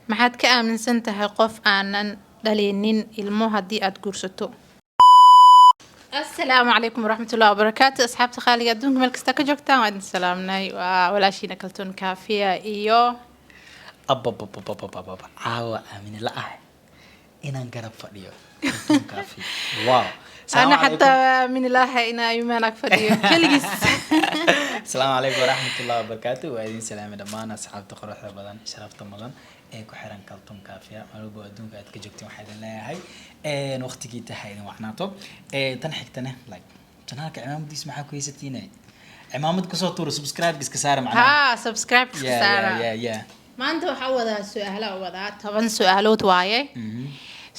maxaad ka aaminsan tahay qof aanan dhalinin ilmo haddii aad guursato السلام عليكم ورحمة الله وبركاته أصحاب خالي أدونك ملك استكجوك تام عند سلامنا ولا شيء نكلتون كافية إيوه أبا عاوة آمين لا إنا نقرب فديو كافي واو أنا حتى من الله إنا يمانك فديو كلجس السلام عليكم ورحمة الله وبركاته وأيدين سلام دمان أصحاب تقرأ بدن شرفت مدن ku xiran kaltum kaafiya malabo adduunka aad ka joogteen waxaan leeyahay waqtigii tahaydin waxnaato tan xigtana like channelka cimaamadiis maxaa ku haysatiin cimaamad ku soo tuuro subscribe iska saar macnaha subscribe iska saar maanta waxa wada su'aalo wada 10 su'aalood waaye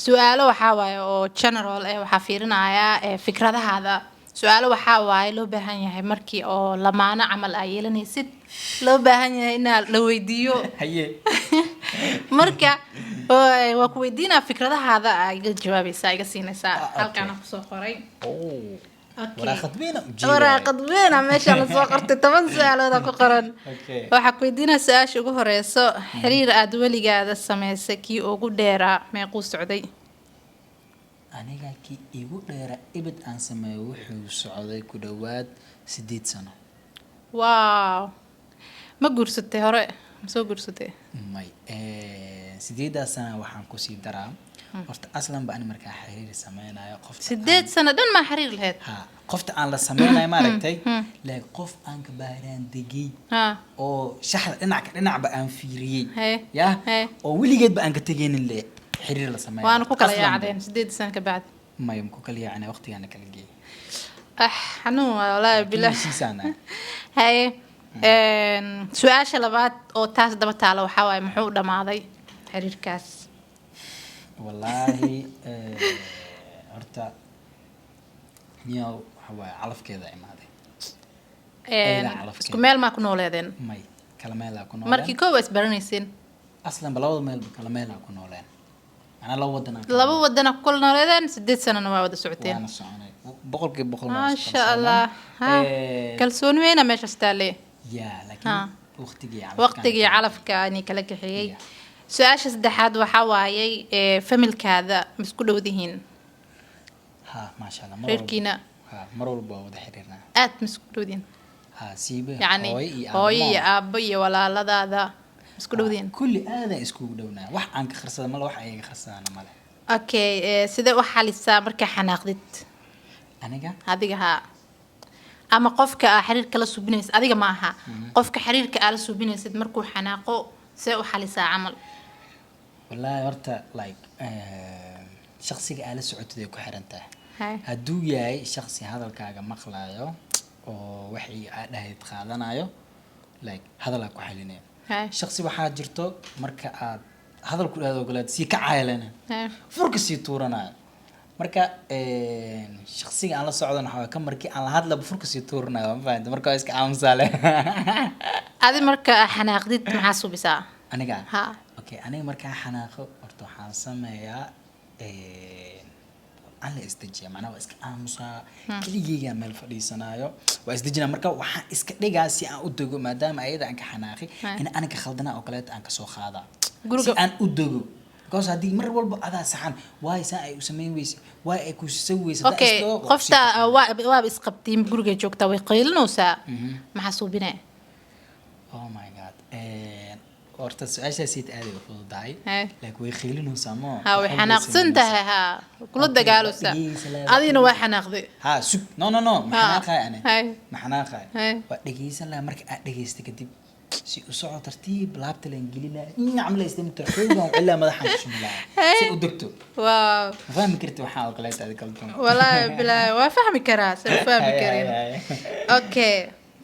su'aalo waxa waaye oo general waxa fiirinaya fikradahaada su'aalo waxa waaye loo baahan yahay markii oo lamaana amal ay yeelanaysid loo baahan yahay in la weydiiyo haye marka waa ku weydiinaa fikradahaada ay ga jawaabaysaa iga siinaysaa halkaan ku soo qoray waraaqad weyn meesha la soo qortay 10 su'aalood ku qoran waxa ku weydiinaa su'aasha ugu horeyso xiriir aad weligaada sameysay kii ugu dheeraa meequu socday aniga kii igu dheera ibad aan sameeyo wuxuu socday ku dhawaad 8 sano waaw ma guursatay hore ma soo guursatay may 8 sano waxaan ku sii daraa horta aslan baan markaa xiriir sameynayo qof 8 sano dhan ma xiriir lahayd ha qofta aan la sameynayo ma aragtay laakiin qof aan ka baaraan degay oo shaxda dhinac ba aan fiiriyay ya oo wiligeed ba aan ka tageenin le xiriir la sameeyo waan ku kala yaacdeen 8 sano ka bacd ma yum ku kala yaacnay waqtigaana kala geeyay xanuun wallaahi bilaa siisana hay su'aasha labaad oo taas daba taalo waxa waaye muxuu dhamaaday xiriirkaas wallaahi horta niyow waxa waaye calafkeeda imaaday isku meel ma ku nooleedeen may kala meel ku nooleen markii koob is baranayseen aslan balawada meel kala meel ku nooleen ana laba wadana ku nooleedeen 8 sano waa wada socoteen waana soconay boqolkiiba boqol ma sha Allah kalsooni weyn meesha staalee يا لكن وقتي calafka ani kala kaxiyay su'aasha saddexaad waxa waayay familkaada isku dhowdihiin ha ma sha Allah reerkiina ha mar walba wada xiriirna aad isku dhowdiin ha siiba hooyo iyo aabbo iyo walaaladaada isku dhowdiin kulli aad isku dhowna wax aan ka kharsada mal wax ay ka kharsadana male okay sida wax xalisaa marka xanaaqdid adiga ha ama qofka xiriirka la subinaysid adiga ma aha qofka xiriirka la subinaysid markuu xanaaqo see u xalisaa amal wallahi horta like shakhsiga ala socotay ku xirantahay haduu yahay shakhsi hadalkaaga maqlaayo oo wixii aad dhahayd qaadanayo like hadal ku xalinayo shakhsi waxa jirto marka aad hadal ku dhaado galaad si ka caayilana furka si tuuranayo marka shakhsiga aan la socdo waxa ka markii aan la hadla furka si tuuranayo ma fahanto marka iska aamusale adi marka xanaaqdid maxaa subisaa aniga okay aniga marka xanaaqo horta waxaan sameeyaa aan la istajiya macnaha iska aamusa kaligiga meel fadhiisanayo waa isdajina marka waxaan iska dhigaa si aan u dago maadaama ayada aan ka xanaaqi in aniga khaldana oo kale aan ka soo qaada si aan u dago because hadii mar walba adaa saxan waay saa ay u sameyn weyse waay ay ku soo weyse okay qofta waa isqabtiin guriga joogta way qeylinaysaa maxaa suubinay oh my god horta su'aashaasi aad u fududahay laakiin way qeylinaysaa ma way xanaaqsan tahay kula dagaalaysa adina waa xanaaqday sug no ma xanaaqay ana ma xanaaqay waa dhageysan la marka aad dhageystay kadib si u soo tartiib laabta la ingilina in amla istimta xoogan illa madaxan shumila si u degto waaw fahmi kartay waxa oo kale aad kalto wallahi bilaa waa fahmi karaa si fahmi karin okay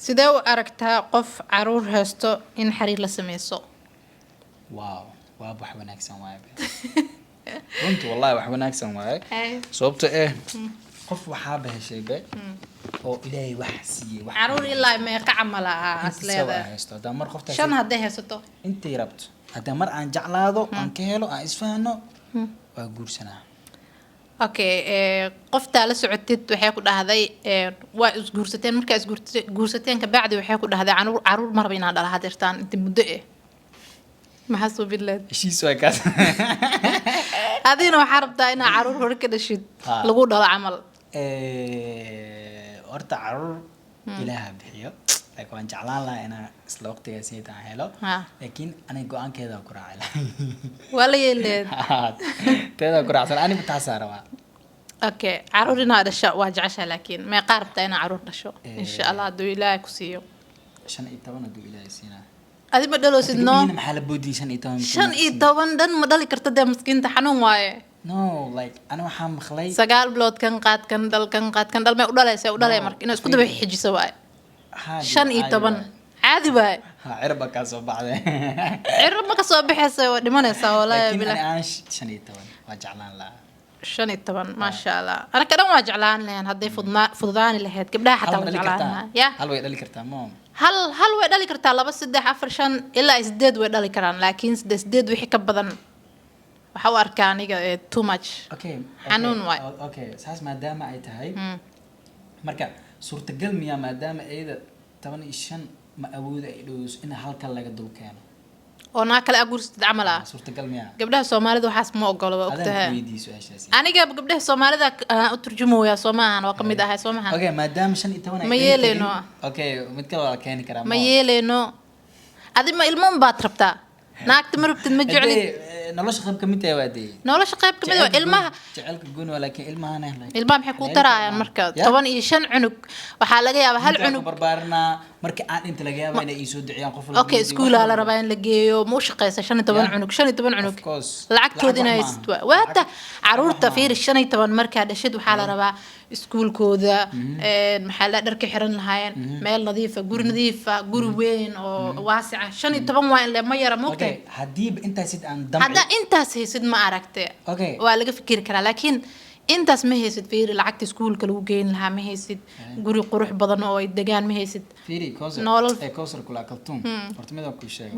sidee u aragtaa qof caruur haysto in xiriir la sameeyo waaw waa wax wanaagsan waay runtu wallahi wax wanaagsan waay sababtoo qof waxa bahashayba oo ilaahay wax siiyay wax caruur ilaa ma ka camala asleeda hada mar qofta shan hadday haysato intii rabto hada mar aan jeclaado aan ka helo aan isfaano waa guursanaa okay qofta la socotid waxay ku dhahday waa isguursateen markaa isguursateen ka bacdi waxay ku dhahday caruur marba inaan dhalaha jirtaan inta muddo ما حسوا بالله heshiis waa kaas هذين وحربتا إن عرور هورك دشيد لقول هذا عمل horta caruur ilaaha bixiyo like waan jeclaan lahaa inaan isla waqtigaas intaan helo laakiin aniga go-aankeeda ku raacay ولا يلد teeda ku raacsan aniga taasaa rabaa أوكي عرورنا هذا الشيء واجعش لكن ما قاربتا إن عرور دشوا إن شاء الله دو إلهي كسيو 15 haduu ilaahay siinaa هذه بدلوا سدنا maxaa la boodiyay 15 شن إيطوان دن مدلي كرتدي مسكين تحنون واي no like أنا waxaan maqlay سجال بلود كان دل ما أقدر مرك إنه اسكت بيحجي سواي شن إيطوان عادي باي cirba ka soo baxday عرب ما كسب بحسه دمانة سوالا laakiin بلا aan 15 waa jeclaan lahaa شن إيطوان ما شاء الله أنا كده ما جعلان لين هدي فضاني لهاد قبلها حتى وجعلان يا hal way dhali kartaa mom هل ويدالي كرتا لبا سدح أفر شن إلا إسداد ويدالي كران لكن سداد وحي كبدن وحاو أركاني too much okay حنون واي okay saas maadaama ay tahay marka suurtagal miya maadaama ayda 15 ma awooda ay dhows in halka laga dul keeno وناك كلا أقول عملها suurtagal miya قبلها سومالي ذو حاس مو أقول وقتها adaan weydiiso ashaasi أنا قبلها سومالي ذا أترجمه يا سومان وقمي ده هاي سومان okay maadaama 15 ay ما يلينو okay mid kale waa keeni karaa ما يلينو هذه ما المهم باتربتا ناك تمربت المجعلي nolosha qayb kamid tahay waadii نولش قيب كمدو ilmaha jaceelka gooni laakiin ilmahana ilmaha maxay ku tarayaan marka 15 cunug waxa laga yaabaa hal cunug barbaarna marka aan inta laga yaabaa inay ii soo duciyaan qof okay school la rabaa in la geeyo mu shaqeysa 15 cunug 15 cunug lacagtood inay istwa waata caruurta fiir 15 marka dhashid waxa la rabaa iskuulkooda maxaa la dharka xiran lahaayeen meel nadiif ah guri nadiif ah guri weyn oo waasic ah 15 waa in la ma yara moogtay hadii intaas aan dam hada intaas haysid ma aragtay okay waa laga fikir karaa laakiin intaas ma haysid fiir lacagta iskuulka lagu geyn lahaa ma haysid guri qurux badan oo ay degaan ma haysid fiiri koosar kula kaltuun horta mid aan ku sheego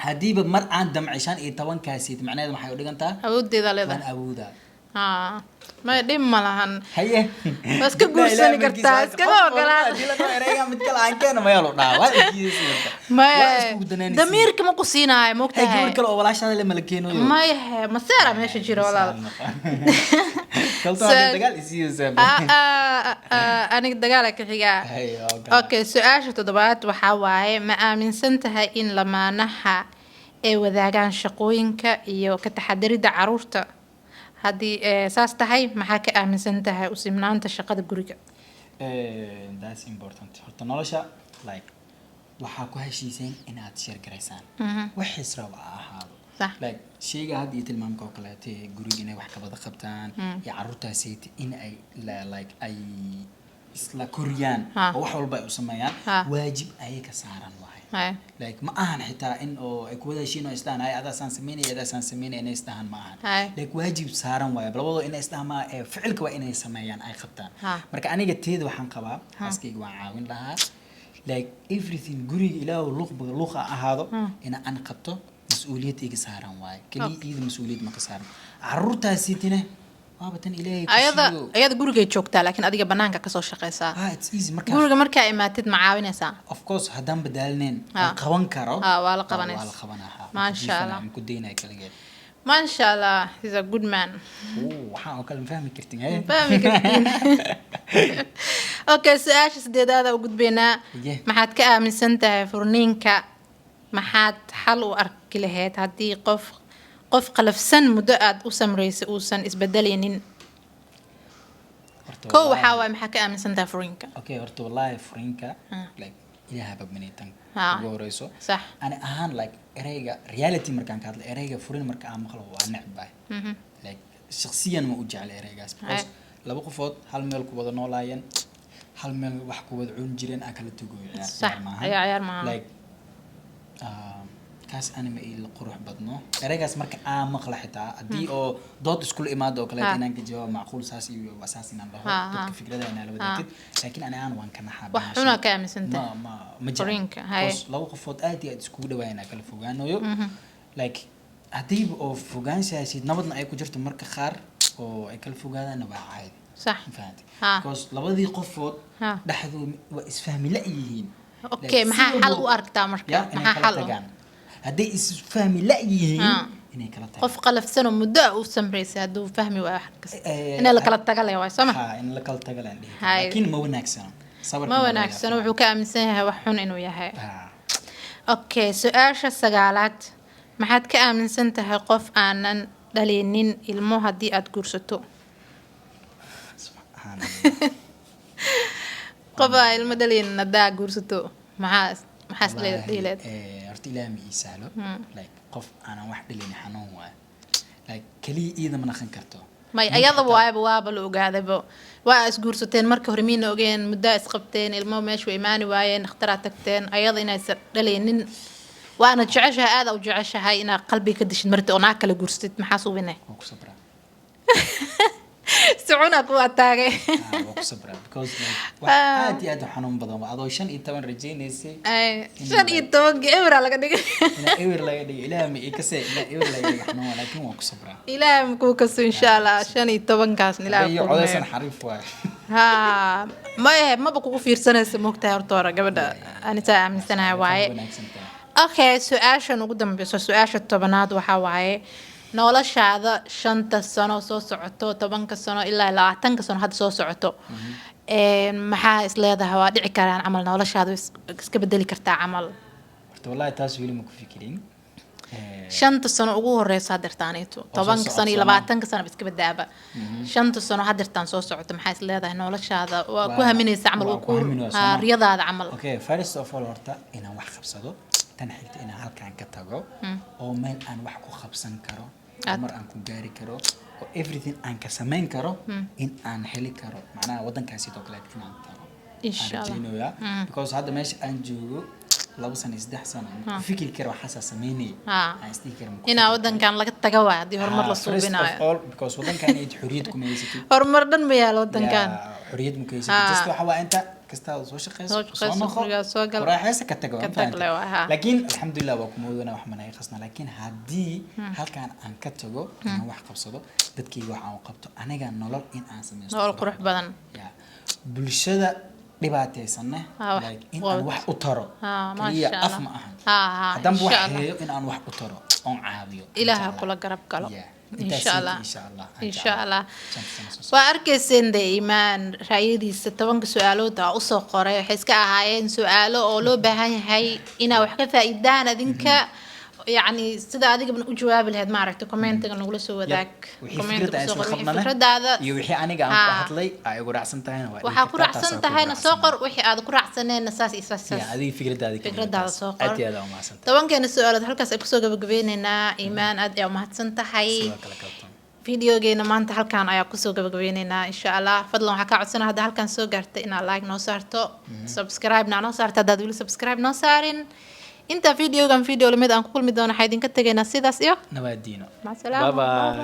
hadiiba mar aan damcay 15 kaasid macnaheedu maxay u dhigantaa awoodeeda leedahay awooda ما يدم ملهن هيه بس كقول كرتاس كذا وكلا مid kale aan keeno ma yalo dhaawaa ما دميرك ما قصينا هاي موقتها هاي كل أول عشان لما لكينو ما يه مسيرة ماشي جرا ولا كل طبعا دجال يصير زين أنا دجالك حاجة أوكي سؤال شو تضبط وحواي ما آمن سنتها إن لما نحى وذاكان شقوينك إيو كتحدري دعروته هذه ساس تهاي محاك آمن سنتها وسمنان تشقد جوريك. That's important. حتى نلاشة like وحكوا هالشيء إن أتشير كريسان. وحس روعة هذا. صح. like شيء هذا يتلمام كوكلاتي جوري إنه وحكة بدأ خبطان يعرضها سيت إن أي لا like أي إسلا كوريان أو حول بقى وسميان واجب أي كسارن واحد. like ما أهان حتى إنه إكوذا شيء إنه يستهان هاي هذا سانسميني هذا سانسميني إنه يستهان ما أهان like واجب سارن واحد بلوضو إنه يستهان ما فعلك وإنه يسميان أي خبطان مرك أنا قلت هذا وحن قباب حسكي جوا عاون لها like everything جوري إلى لغة هذا إن أنا قبته مسؤوليتي كسارن واحد كلي إذا مسؤولية ما كسارن عرورتها سيتنا بتن إلهي أيضا جورجي تشوكتا لكن أديك بنانك كسر شقيسة it's easy جورجي مركا إما تد معاونة سا of course هدام بدالنين قوان كارو ولا قوانس ما شاء الله كدينا كلجة ما شاء الله he's a good man وحاول أكلم فهمي كرتين هاي فهمي كرتين أوكي سؤال سديد هذا وجود بينا ما حد كأمن سنته فرنينك ما حد حل وأركلهات هدي qof qalafsan muddo aad u samreysay uusan isbedelinin ko waxa way maxaa ka aaminsantaa furiinka okay horta wallahi furiinka like ilaaha babmanitan ugu horeyso sax ani ahaan like ereyga reality markaan ka hadlo ereyga furin marka aan maqlo waa necbay like shakhsiyan ma u jecel ereygaas because laba qofood hal meel ku wada noolaayeen hal meel wax ku wada cun jireen aan kala tagoy ciyaar maaha like kaas anima il qurux badno ereygaas marka aan maqla xitaa hadii oo dood isku imaado oo kale inaan ka jawaab macquul saas iyo wasaas inaan dhaho dadka fikrada inaan la wadaagtid laakiin ana aan waan ka naxaa wax xuna ka aaminsantaa ma jirinka laba qofood aad iyo aad isku dhawaayna kala fogaanayo like hadii oo fogaanshaasi nabadna ay ku jirto marka qaar oo ay kala fogaadaan waa caadi صح فهمت because labadii qofood dhaxdu waa isfahmi la yihiin okay maxaa xal u aragtaa marka maxaa xal hadday isfahmi la yihiin inay kala tagaan qof qalafsan oo muddo u samreysay hadduu fahmi waayo wax kasta in la kala taga leh waay soo ma in la kala taga laan dhihi laakiin ma wanaagsana sabarka ma wanaagsana wuxuu ka aaminsan yahay wax xun inuu yahay okay su'aasha 9aad maxaad ka aaminsan tahay qof aanan dhalinin ilmo haddii aad guursato qof aan ilmo dhalinin haddaa guursato maxaa isleedahay horta ilaahay ma ii sahlo like qof aanan wax dhalin xanuun waayo like kaliya iida ma naqan karto may ayada waaba la ogaadayba waa isguursateen markii hore miina ogeen muddo isqabteen ilmo meesha way imaani waayeen dhakhtaraa tagteen ayada inaysan dhalinin waana jeceshahay aad u jeceshahay inaad qalbiga ka dishid marti oo naag kala guursatid maxaa suubinay waa ku sabraa socona ku ataagay waa ku sabraa because like wax aad iyo aad u xanuun badan waa adoo 15 rajaynaysay 15 ewer laga dhigay ewer laga dhigay ilaahay ma ii kasay ewer laga dhigay xanuun laakiin waa ku sabraa ilaahay ma ku kaso insha Allah 15 kaas ilaahay iyo codaysan xariif waay ha ma kugu fiirsanaysa moogtahay horta hore gabadha anita aaminsanahay waaye okay su'aashan ugu dambayso su'aasha 10aad waxa waaye noloshaada 5 sano soo socoto 10 sano ilaa 20 sano hadda soo socoto maxaa isleedahay waa dhici karaan camal noloshaada iska bedeli kartaa camal horta wallahi taas weli ma ku fikirin 5 sano ugu horeysa hadirtaanito 10 sano iyo 20 sano iska badaaba 5 sano hadirtaan soo socoto maxaa isleedahay noloshaada waa ku haminaysa camal waa ku riyadaada camal okay first of all horta inaan wax qabsado tan xigta inaan halkaan ka tago oo meel aan wax ku qabsan karo mar aan ku gaari karo oo everything aan ka sameyn karo in aan heli karo macnaha wadankaasi oo kale inaan tago insha Allah because hadda meesha aan joogo 2 sano 3 sano fikir karo waxa sameynay aan istii karo ina wadankan laga taga waa hadii horumar la suubinayo because wadankan ay xuriyad ku meeysatay horumar dhan ma yaalo wadankan xuriyad mu keysatay just waxa waa inta kasta soo shaqeyso soo gal raaxaysa ka tago laakiin alxamdulillah waa ku moodana wax manay qasna laakiin hadii halkaan aan ka tago inaan wax qabsado dadkii waxa aan qabto aniga nolol in aan sameeyo nolol qurux badan bulshada dhibaataysanna like in aan wax u taro kaliya af ma aha haddaan wax heeyo in aan wax u taro oon caawiyo ilaaha kula garab galo insha Allah waa arkayseen iimaan raayadiisa 10 su'aalood oo soo qoray waxay iska ahaayeen su'aalo oo loo baahan yahay ina wax ka faa'iidaan adinka يعني سيدا adiga ban u jawaabi lahayd ma aragtay commentiga nagu la soo wadaag commentiga soo qor fikradaada iyo wixii aniga aan ku hadlay ay ugu raacsan tahay waxa ku raacsan tahayna soo qor wixii aad ku raacsaneen saas adiga fikradaada soo qor aad u mahadsan tabankeena su'aalaad halkaas ay ku soo gabagabeynayna iimaan aad ay u mahadsan tahay videogeena maanta halkaan ayaa ku soo gabagabeynayna insha Allah fadlan waxa ka codsanahay hadda halkaan soo gaartay inaad like noo saarto subscribe noo saarto hadda wili subscribe noo saarin inta video lamid aan ku kulmi doono waxaan idinka tagaynaa sidaas iyo nabadiino ma salaam bye bye